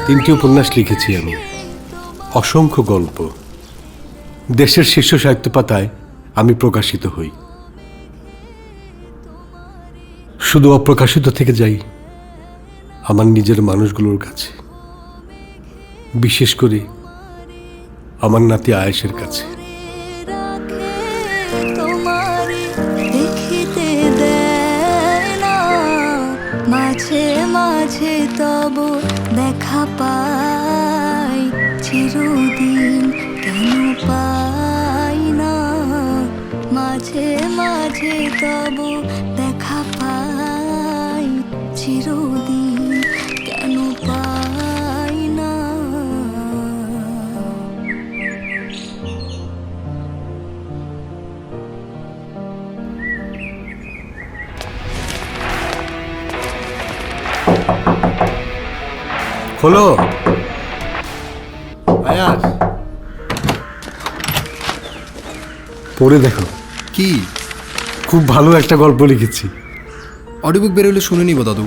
তিনটি উপন্যাস লিখেছি আমি, অসংখ্য গল্প। দেশের শীর্ষ সাহিত্য পাতায় আমি প্রকাশিত হই, শুধু অপ্রকাশিত থেকে যাই আমার নিজের মানুষগুলোর কাছে, বিশেষ করে আমার নাতি আয়েশের কাছে। মাঝে মাঝে তব দেখা পাই, চিরদিন কেন পাই না। মাঝে মাঝে তব দেখা পাই, চিরদিন কেন পাই না। খোলো আয়াস, পড়ে দেখো। কি? খুব ভালো একটা গল্প লিখেছি। অডিও বুক বেরোলে শুনে নিব দাদু।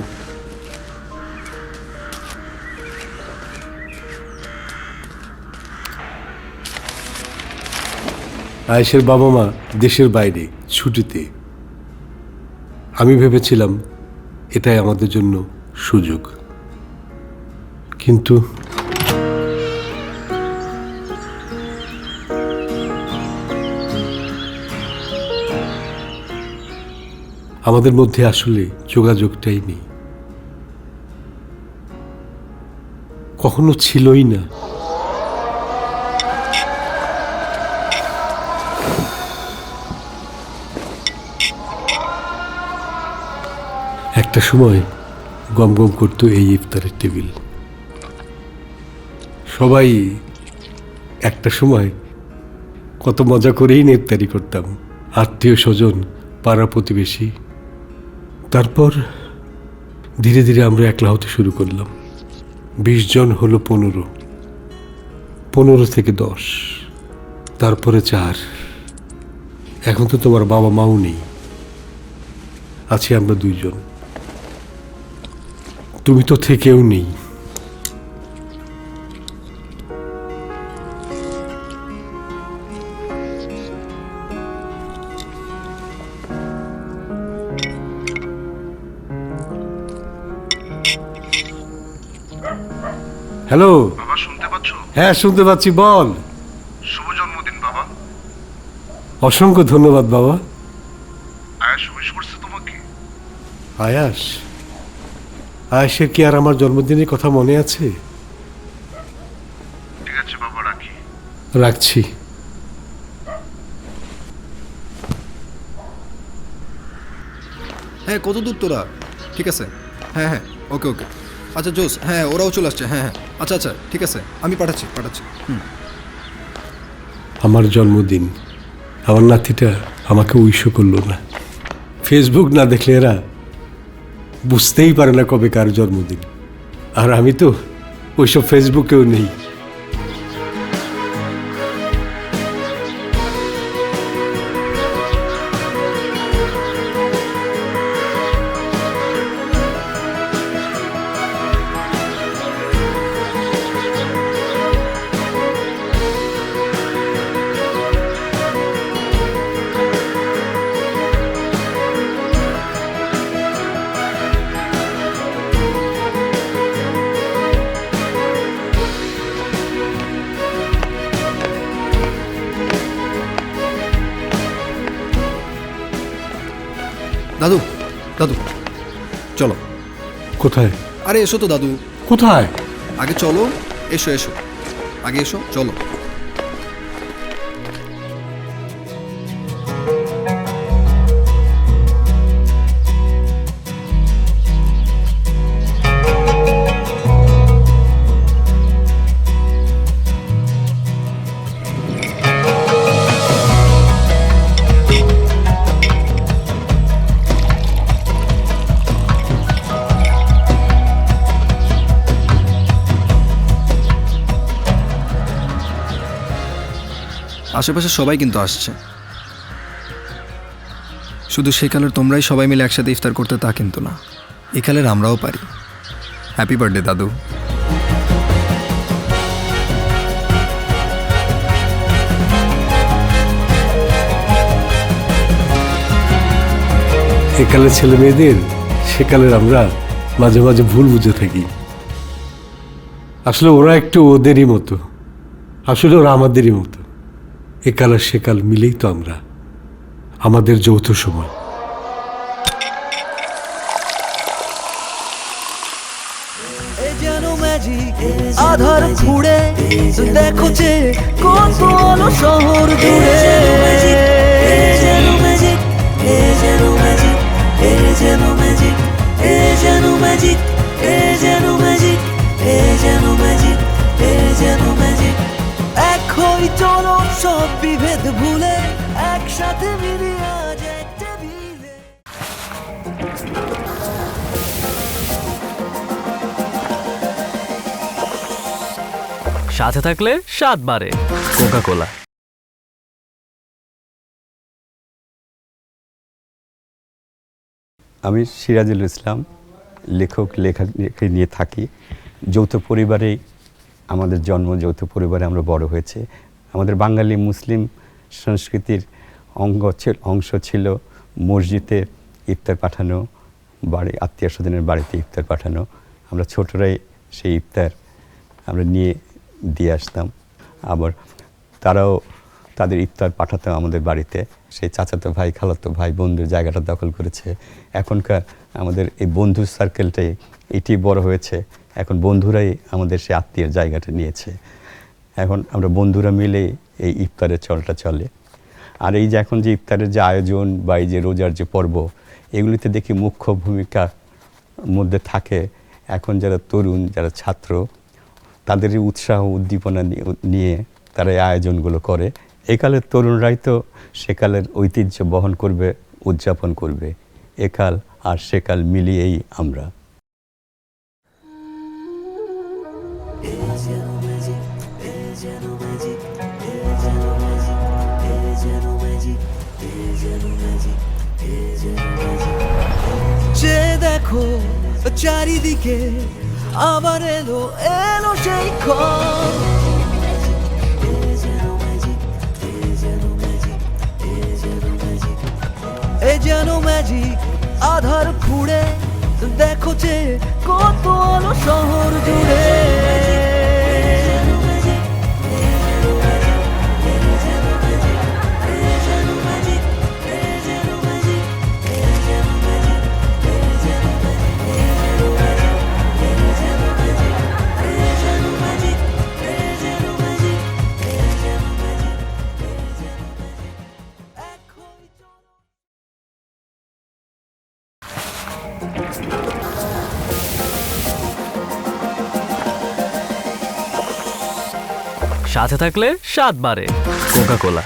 আয়েশের বাবা মা দেশের বাইরে ছুটিতে। আমি ভেবেছিলাম এটাই আমাদের জন্য সুযোগ, কিন্তু আমাদের মধ্যে আসলে যোগাযোগটাই নেই, কখনো ছিলই না। একটা সময় গম গম করতো এই ইফতারের টেবিল। সবাই একটা সময় কত মজা করেই ইফতারি করতাম, আত্মীয় স্বজন, পাড়া প্রতিবেশী। তারপর ধীরে ধীরে আমরা একলা হতে শুরু করলাম। 20 জন হলো 15, 15 থেকে 10, তারপরে 4। এখন তো তোমার বাবা মাও নেই, আছি আমরা 2 জন। তুমি তো থেকেও নেই। হ্যালো বাবা, শুনতে পাচ্ছ? হ্যাঁ শুনতে পাচ্ছি, বল। শুভ জন্মদিন বাবা। অসংখ্য ধন্যবাদ বাবা। আয়াস উইশ করছে তোমাকে। আয়াস? আয়েশের কি আর আমার জন্মদিনের কথা মনে আছে? ঠিক আছে বাবা, রাখি। রাখছি। হ্যাঁ, কত দূর তোরা? ঠিক আছে, হ্যাঁ হ্যাঁ, ওকে ওকে, আচ্ছা জোস, হ্যাঁ ওরাও চলে আসছে, হ্যাঁ হ্যাঁ, আচ্ছা আচ্ছা ঠিক আছে, আমি পাঠাচ্ছি। আমার জন্মদিন, আমার নাতিটা আমাকে উইশও করলো না। ফেসবুক না দেখলে এরা বুঝতেই পারে না কবে কার জন্মদিন। আর আমি তো ওইসব ফেসবুকেও নেই। দাদু দাদু চলো। কোথায়? আরে এসো তো দাদু। কোথায়? আগে চলো, এসো এসো, আগে এসো, চলো। আশেপাশে সবাই কিন্তু আসছে। শুধু সেকালের তোমরাই সবাই মিলে একসাথে ইফতার করতে তা কিন্তু না, একালের আমরাও পারি। হ্যাপি বার্থডে দাদু। একালের ছেলে মেয়েদের সেকালের আমরা মাঝে মাঝে ভুল বুঝে থাকি। আসলে ওরা একটু ওদেরই মতো, আসলে ওরা আমাদেরই মতো। একাল আর সেকাল মিলেই তো আমরা, আমাদের যৌথ সময়। যেন ম্যাজিক আধার খুঁড়ে দেখো যে কত আলো শহর জুড়ে। যেন ম্যাজিক, এ যেন ম্যাজিক, এ যেন ম্যাজিক, এ যেন ম্যাজিক, এ যেন ম্যাজিক, এ যেন ম্যাজিক, এ যেন ম্যাজিক। এক হই চলো সব বিভেদ ভুলে একসাথে মিলিয়ে আজ এক টেবিলে। সাথে থাকলে স্বাদ বাড়ে কোকা কোলা। আমি সিরাজুল ইসলাম, লেখক লেখাকে নিয়ে থাকি। যৌথ পরিবারেই আমাদের জন্ম, যৌথ পরিবারে আমরা বড় হয়েছে। আমাদের বাঙালি মুসলিম সংস্কৃতির অংশ ছিল মসজিদে ইফতার পাঠানো, বাড়ি আত্মীয় স্বজনের বাড়িতে ইফতার পাঠানো। আমরা ছোটরাই সেই ইফতার আমরা নিয়ে দিয়ে আসতাম, আবার তারাও তাদের ইফতার পাঠাতো আমাদের বাড়িতে। সেই চাচাতো ভাই, খালাতো ভাই, বন্ধুর জায়গাটা দখল করেছে। এখনকার আমাদের এই বন্ধু সার্কেলটাই এটি বড় হয়েছে, এখন বন্ধুরাই আমাদের সেই আত্মীয়ের জায়গাটা নিয়েছে। এখন আমরা বন্ধুরা মিলে এই ইফতারের চলটা চলে। আর এই যে এখন যে ইফতারের যে আয়োজন বা এই যে রোজার যে পর্ব, এগুলিতে দেখি মুখ্য ভূমিকার মধ্যে থাকে এখন যারা তরুণ, যারা ছাত্র, তাদের উৎসাহ উদ্দীপনা নিয়ে তারা এই আয়োজনগুলো করে। একালের তরুণরাই তো সেকালের ঐতিহ্য বহন করবে, উদযাপন করবে। একাল আর সেকাল মিলিয়েই আমরা। যে দেখো চারিদিকে আবার এলো এলো সেই ক্ষণ। এ যেন ম্যাজিক আধার খুঁড়ে দেখো যে কত আলো শহর জুড়ে। সাথে থাকলে স্বাদ বাড়ে কোকা কোলা।